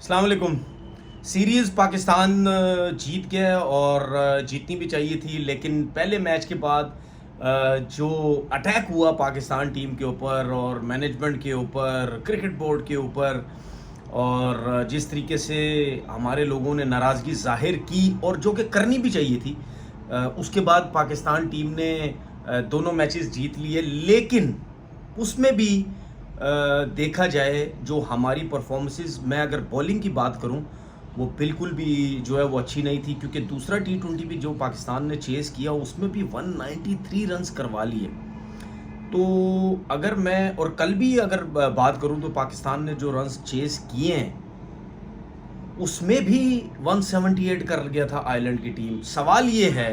अस्सलाम वालेकुम। सीरीज़ पाकिस्तान जीत गया और जीतनी भी चाहिए थी, लेकिन पहले मैच के बाद जो अटैक हुआ पाकिस्तान टीम के ऊपर और मैनेजमेंट के ऊपर, क्रिकेट बोर्ड के ऊपर, और जिस तरीके से हमारे लोगों ने नाराज़गी ज़ाहिर की और जो कि करनी भी चाहिए थी, उसके बाद पाकिस्तान टीम ने दोनों मैचेस जीत लिए। लेकिन उसमें भी देखा जाए जो हमारी परफॉर्मेंसेस, मैं अगर बॉलिंग की बात करूं, वो बिल्कुल भी जो है वो अच्छी नहीं थी, क्योंकि दूसरा T20 भी जो पाकिस्तान ने चेस किया उसमें भी 193 रन्स करवा लिए। तो अगर मैं और कल भी अगर बात करूं तो पाकिस्तान ने जो रन्स चेस किए हैं उसमें भी 178 कर गया था आयरलैंड की टीम। सवाल ये है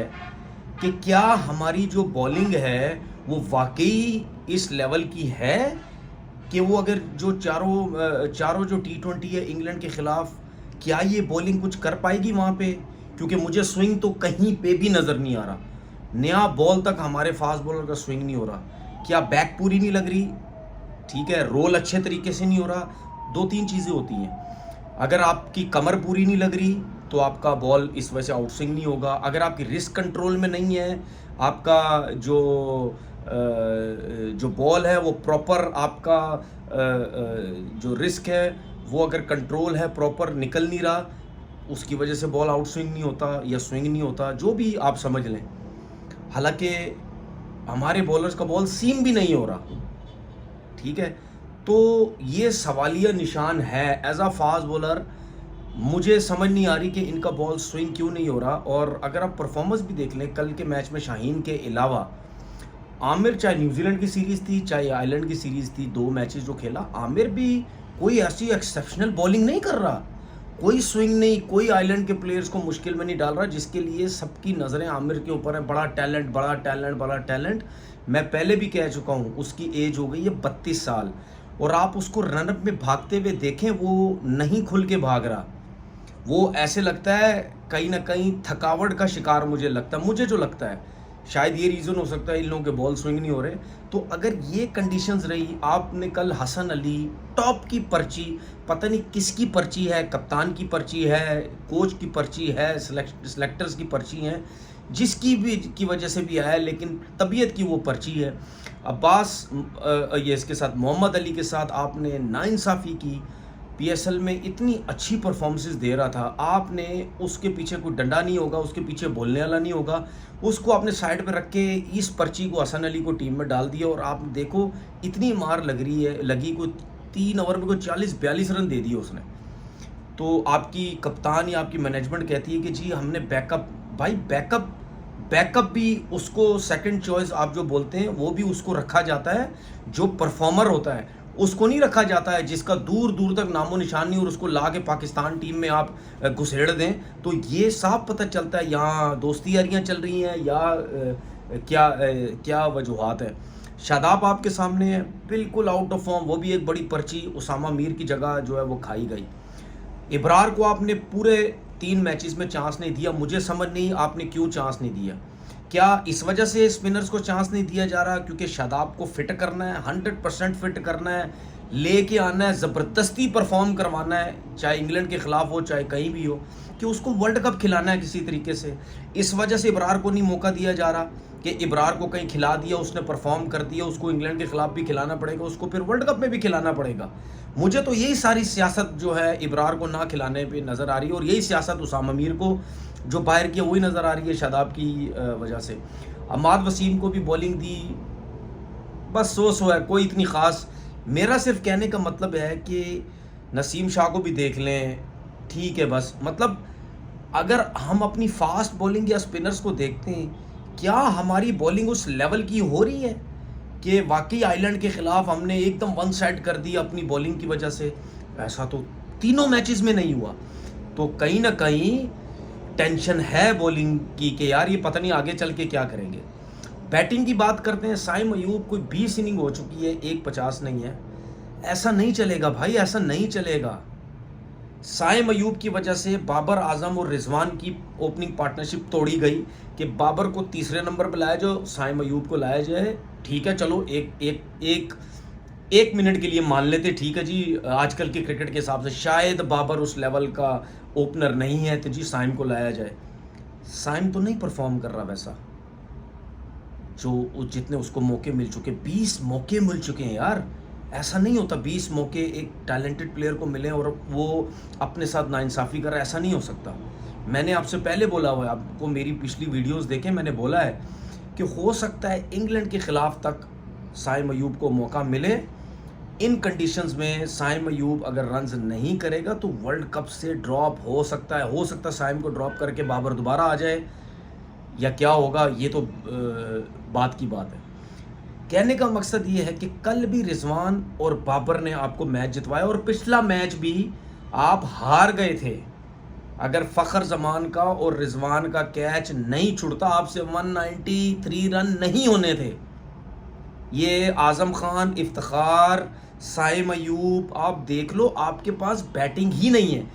कि क्या हमारी जो बॉलिंग है वो वाकई इस लेवल की है कि वो अगर जो चारों जो T20 है इंग्लैंड के ख़िलाफ़, क्या ये बॉलिंग कुछ कर पाएगी वहाँ पे? क्योंकि मुझे स्विंग तो कहीं पे भी नज़र नहीं आ रहा। नया बॉल तक हमारे फास्ट बॉलर का स्विंग नहीं हो रहा। क्या बैक पूरी नहीं लग रही? ठीक है, रोल अच्छे तरीके से नहीं हो रहा। दो तीन चीज़ें होती हैं। अगर आपकी कमर पूरी नहीं लग रही तो आपका बॉल इस वजह से आउट स्विंग नहीं होगा। अगर आपकी रिस्क कंट्रोल में नहीं है, आपका जो बॉल है वो प्रॉपर, आपका जो रिस्क है वो अगर कंट्रोल है, प्रॉपर निकल नहीं रहा, उसकी वजह से बॉल आउट स्विंग नहीं होता या स्विंग नहीं होता, जो भी आप समझ लें। हालांकि हमारे बॉलर्स का बॉल सीम भी नहीं हो रहा। ठीक है, तो ये सवालिया निशान है। एज अ फास्ट बॉलर मुझे समझ नहीं आ रही कि इनका बॉल स्विंग क्यों नहीं हो रहा। और अगर आप परफॉर्मेंस भी देख लें, कल के मैच में शाहीन के अलावा आमिर, चाहे न्यूजीलैंड की सीरीज़ थी चाहे आयरलैंड की सीरीज़ थी, दो मैचेस जो खेला, आमिर भी कोई ऐसी एक्सेप्शनल बॉलिंग नहीं कर रहा। कोई स्विंग नहीं, कोई आयरलैंड के प्लेयर्स को मुश्किल में नहीं डाल रहा, जिसके लिए सबकी नज़रें आमिर के ऊपर है। बड़ा टैलेंट, बड़ा टैलेंट, बड़ा टैलेंट। मैं पहले भी कह चुका हूँ, उसकी एज हो गई है 32 साल, और आप उसको रनअप में भागते हुए देखें, वो नहीं खुल के भाग रहा। वो ऐसे लगता है कहीं ना कहीं थकावट का शिकार। मुझे जो लगता है, शायद ये रीज़न हो सकता है इन लोगों के बॉल स्विंग नहीं हो रहे। तो अगर ये कंडीशंस रही, आपने कल हसन अली टॉप की पर्ची, पता नहीं किसकी पर्ची है, कप्तान की पर्ची है, कोच की पर्ची है, सिलेक्टर्स की पर्ची है, जिसकी भी की वजह से भी आया, लेकिन तबीयत की वो पर्ची है। अब्बास ये इसके साथ मोहम्मद अली के साथ आपने नाइंसाफ़ी की। पीएसएल में इतनी अच्छी परफॉर्मेंसेस दे रहा था, आपने उसके पीछे कोई डंडा नहीं होगा, उसके पीछे बोलने वाला नहीं होगा, उसको आपने साइड पे रख के इस पर्ची को, हसन अली को टीम में डाल दिया। और आप देखो इतनी मार लगी को 3 ओवर में को 40-42 रन दे दिए उसने। तो आपकी कप्तान या आपकी मैनेजमेंट कहती है कि जी हमने बैकअप, भाई बैकअप भी उसको सेकंड चॉइस आप जो बोलते हैं वो भी उसको रखा जाता है। जो परफॉर्मर होता है उसको नहीं रखा जाता है, जिसका दूर दूर तक नामो निशान नहीं, और उसको ला के पाकिस्तान टीम में आप घुसेड़ दें। तो ये साफ पता चलता है यहाँ दोस्ती यारियाँ चल रही हैं या क्या वजूहात है। शादाब आपके सामने है, बिल्कुल आउट ऑफ फॉर्म, वो भी एक बड़ी पर्ची उसामा मीर की जगह जो है वो खाई गई। इब्रार को आपने पूरे 3 मैचेस में चांस नहीं दिया। मुझे समझ नहीं आपने क्यों चांस नहीं दिया। क्या इस वजह से स्पिनर्स को चांस नहीं दिया जा रहा क्योंकि शादाब को फिट करना है, 100% फिट करना है, लेके आना है, ज़बरदस्ती परफॉर्म करवाना है, चाहे इंग्लैंड के ख़िलाफ़ हो चाहे कहीं भी हो, कि उसको वर्ल्ड कप खिलाना है किसी तरीके से। इस वजह से इब्रार को नहीं मौका दिया जा रहा कि इब्रार को कहीं खिला दिया, उसने परफॉर्म कर दिया, उसको इंग्लैंड के ख़िलाफ़ भी खिलाना पड़ेगा, उसको फिर वर्ल्ड कप में भी खिलाना पड़ेगा। मुझे तो यही सारी सियासत जो है इब्रार को ना खिलाने पे नज़र आ रही है, और यही सियासत उसामा मीर को जो बाहर की वही नज़र आ रही है शादाब की वजह से। अमाद वसीम को भी बॉलिंग दी, बस सो है, कोई इतनी ख़ास। मेरा सिर्फ कहने का मतलब है कि नसीम शाह को भी देख लें, ठीक है, बस मतलब अगर हम अपनी फास्ट बॉलिंग या स्पिनर्स को देखते हैं, क्या हमारी बॉलिंग उस लेवल की हो रही है कि वाकई आयरलैंड के ख़िलाफ़ हमने एकदम वन साइड कर दी अपनी बॉलिंग की वजह से? ऐसा तो तीनों मैचेस में नहीं हुआ। तो कहीं ना कहीं टेंशन है बॉलिंग की कि यार ये पता नहीं आगे चल के क्या करेंगे। बैटिंग की बात करते हैं, साइम अयूब कोई 20 इनिंग हो चुकी है, 150 नहीं है। ऐसा नहीं चलेगा भाई, ऐसा नहीं चलेगा। साइम अयूब की वजह से बाबर आजम और रिजवान की ओपनिंग पार्टनरशिप तोड़ी गई कि बाबर को तीसरे नंबर पर लाया जाए, साइम अयूब को लाया जाए। ठीक है, चलो एक एक एक 1 मिनट के लिए मान लेते ठीक है जी, आजकल के क्रिकेट के हिसाब से शायद बाबर उस लेवल का ओपनर नहीं है, तो जी साइम को लाया जाए। साइम तो नहीं परफॉर्म कर रहा वैसा जो जितने उसको मौके मिल चुके। 20 मौके मिल चुके हैं यार, ऐसा नहीं होता 20 मौके एक टैलेंटेड प्लेयर को मिले और वो अपने साथ नाइंसाफ़ी कर रहा है, ऐसा नहीं हो सकता। मैंने आपसे पहले बोला हुआ है, आपको मेरी पिछली वीडियोस देखें, मैंने बोला है कि हो सकता है इंग्लैंड के ख़िलाफ़ तक साइम अयूब को मौका मिले। इन कंडीशंस में साइम अयूब अगर रन्स नहीं करेगा तो वर्ल्ड कप से ड्रॉप हो सकता है साइम को ड्रॉप करके बाबर दोबारा आ जाए, या क्या होगा ये तो बात की बात है। कहने का मकसद ये है कि कल भी रिजवान और बाबर ने आपको मैच जितवाया और पिछला मैच भी आप हार गए थे। अगर फ़खर जमान का और रिजवान का कैच नहीं छुड़ता आपसे 193 रन नहीं होने थे। ये आज़म खान, इफ्तिखार, साइम अयूब, आप देख लो आपके पास बैटिंग ही नहीं है।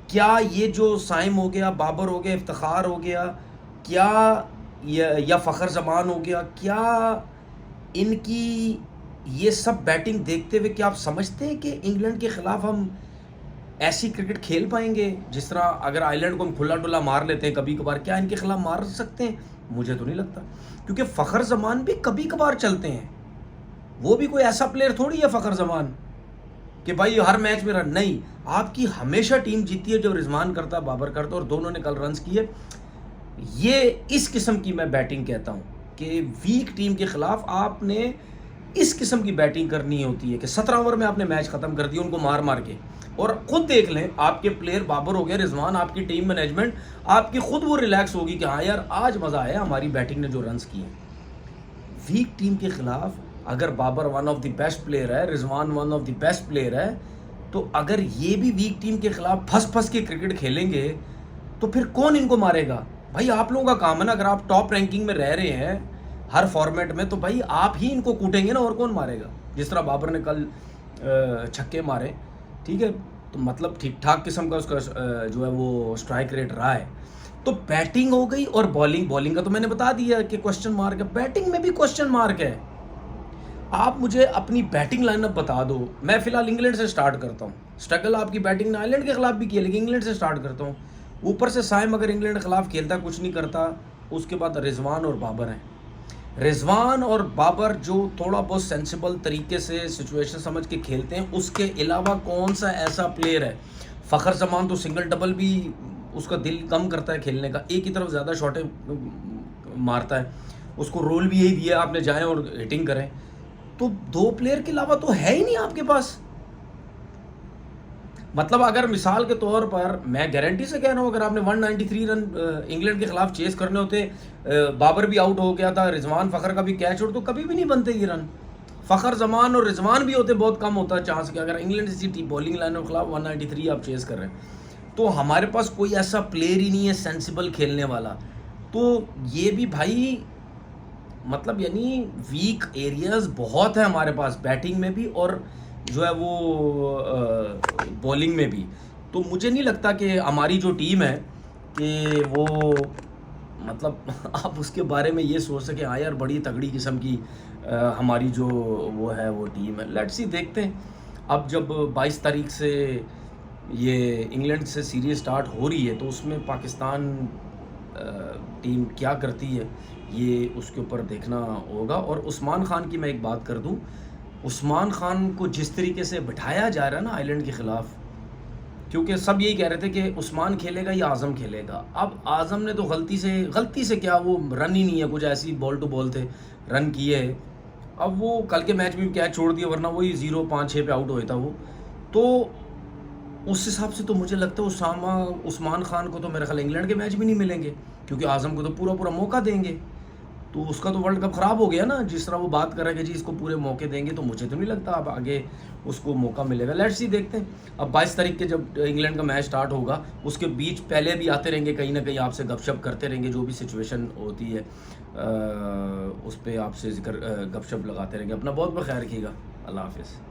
क्या ये जो साइम हो गया, बाबर हो गया, इफ्तिखार हो गया, क्या या फ़खर जमान हो गया, क्या इनकी ये सब बैटिंग देखते हुए क्या आप समझते हैं कि इंग्लैंड के ख़िलाफ़ हम ऐसी क्रिकेट खेल पाएंगे जिस तरह अगर आयरलैंड को हम खुला डुला मार लेते हैं कभी कभार, क्या इनके खिलाफ मार सकते हैं? मुझे तो नहीं लगता, क्योंकि फ़खर जमान भी कभी कभार चलते हैं। वो भी कोई ऐसा प्लेयर थोड़ी है फ़खर जमान कि भाई हर मैच में रन नहीं। आपकी हमेशा टीम जीती है जब रिजवान करता, बाबर करता, और दोनों ने कल रन्स किए। ये इस किस्म की मैं बैटिंग कहता हूँ कि वीक टीम के खिलाफ आपने इस किस्म की बैटिंग करनी होती है कि 17 ओवर में आपने मैच ख़त्म कर दिया उनको मार मार के। और ख़ुद देख लें आपके प्लेयर, बाबर हो गया, रिजवान, आपकी टीम मैनेजमेंट आपकी खुद वो रिलैक्स होगी कि हाँ यार आज मज़ा आया हमारी बैटिंग ने जो रन्स किए। वीक टीम के खिलाफ अगर Babar one of the best player है, Rizwan one of the best player है, तो अगर ये भी वीक टीम के खिलाफ फंस के क्रिकेट खेलेंगे तो फिर कौन इनको मारेगा? भाई आप लोगों का काम है ना, अगर आप टॉप रैंकिंग में रह रहे हैं हर फॉर्मेट में, तो भाई आप ही इनको कूटेंगे ना, और कौन मारेगा? जिस तरह बाबर ने कल छक्के मारे, ठीक है, तो मतलब ठीक ठाक किस्म का उसका जो है वो स्ट्राइक रेट रहा है। तो बैटिंग हो गई और बॉलिंग का तो मैंने बता दिया कि क्वेश्चन मार्क है। बैटिंग में भी क्वेश्चन मार्क है। आप मुझे अपनी बैटिंग लाइनअप बता दो। मैं फिलहाल इंग्लैंड से स्टार्ट करता हूँ। स्ट्रगल आपकी बैटिंग ने आयरलैंड के खिलाफ भी किया, लेकिन इंग्लैंड से स्टार्ट करता हूँ। ऊपर से साइम अगर इंग्लैंड के खिलाफ खेलता कुछ नहीं करता, उसके बाद रिजवान और बाबर हैं। रिजवान और बाबर जो थोड़ा बहुत सेंसिबल तरीके से सिचुएशन समझ के खेलते हैं, उसके अलावा कौन सा ऐसा प्लेयर है? फ़खर जमान तो सिंगल डबल भी उसका दिल कम करता है खेलने का, एक ही तरफ ज़्यादा शॉटें मारता है, उसको रोल भी यही दिया आपने, जाएं और हिटिंग करें। तो दो प्लेयर के अलावा तो है ही नहीं आपके पास। मतलब अगर मिसाल के तौर पर मैं गारंटी से कह रहा हूँ, अगर आपने 193 रन इंग्लैंड के खिलाफ चेस करने होते, बाबर भी आउट हो गया था, रिजवान फ़खर का भी कैच उड़, तो कभी भी नहीं बनते ये रन। फ़खर जमान और रिजवान भी होते, बहुत कम होता चांस कि अगर इंग्लैंड से बॉलिंग लाइन के खिलाफ 193 आप चेस कर रहे हैं। तो हमारे पास कोई ऐसा प्लेयर ही नहीं है सेंसिबल खेलने वाला। तो ये भी भाई मतलब यानी वीक एरियाज बहुत है हमारे पास, बैटिंग में भी और जो है वो बॉलिंग में भी। तो मुझे नहीं लगता कि हमारी जो टीम है कि वो मतलब आप उसके बारे में ये सोच सकें हाँ यार बड़ी तगड़ी किस्म की हमारी जो वो है वो टीम है। लेट्स सी, देखते हैं। अब जब 22 तारीख से ये इंग्लैंड से सीरीज स्टार्ट हो रही है तो उसमें पाकिस्तान टीम क्या करती है ये उसके ऊपर देखना होगा। और उस्मान खान की मैं एक बात कर दूं, उस्मान खान को जिस तरीके से बिठाया जा रहा है ना आयरलैंड के ख़िलाफ़, क्योंकि सब यही कह रहे थे कि उस्मान खेलेगा या आज़म खेलेगा। अब आज़म ने तो गलती से क्या, वो रन ही नहीं है, कुछ ऐसी बॉल टू बॉल थे, रन किए। अब वो कल के मैच में भी कैच छोड़ दिया, वरना वही 0-5-6 पे आउट हुआ था वो। तो उस हिसाब से तो मुझे लगता है उस्मान खान को तो मेरे ख्याल इंग्लैंड के मैच भी नहीं मिलेंगे, क्योंकि आज़म को तो पूरा मौका देंगे। तो उसका तो वर्ल्ड कप ख़राब हो गया ना, जिस तरह वो बात कर रहे हैं कि जी इसको पूरे मौके देंगे, तो मुझे तो नहीं लगता अब आगे उसको मौका मिलेगा। लेट्स सी, देखते हैं। अब 22 तारीख के जब इंग्लैंड का मैच स्टार्ट होगा उसके बीच पहले भी आते रहेंगे, कहीं ना कहीं आपसे गपशप करते रहेंगे, जो भी सिचुएशन होती है उस पर आपसे गपशप लगाते रहेंगे। अपना बहुत बहुत ख्याल रखिएगा। अल्लाह हाफिज़।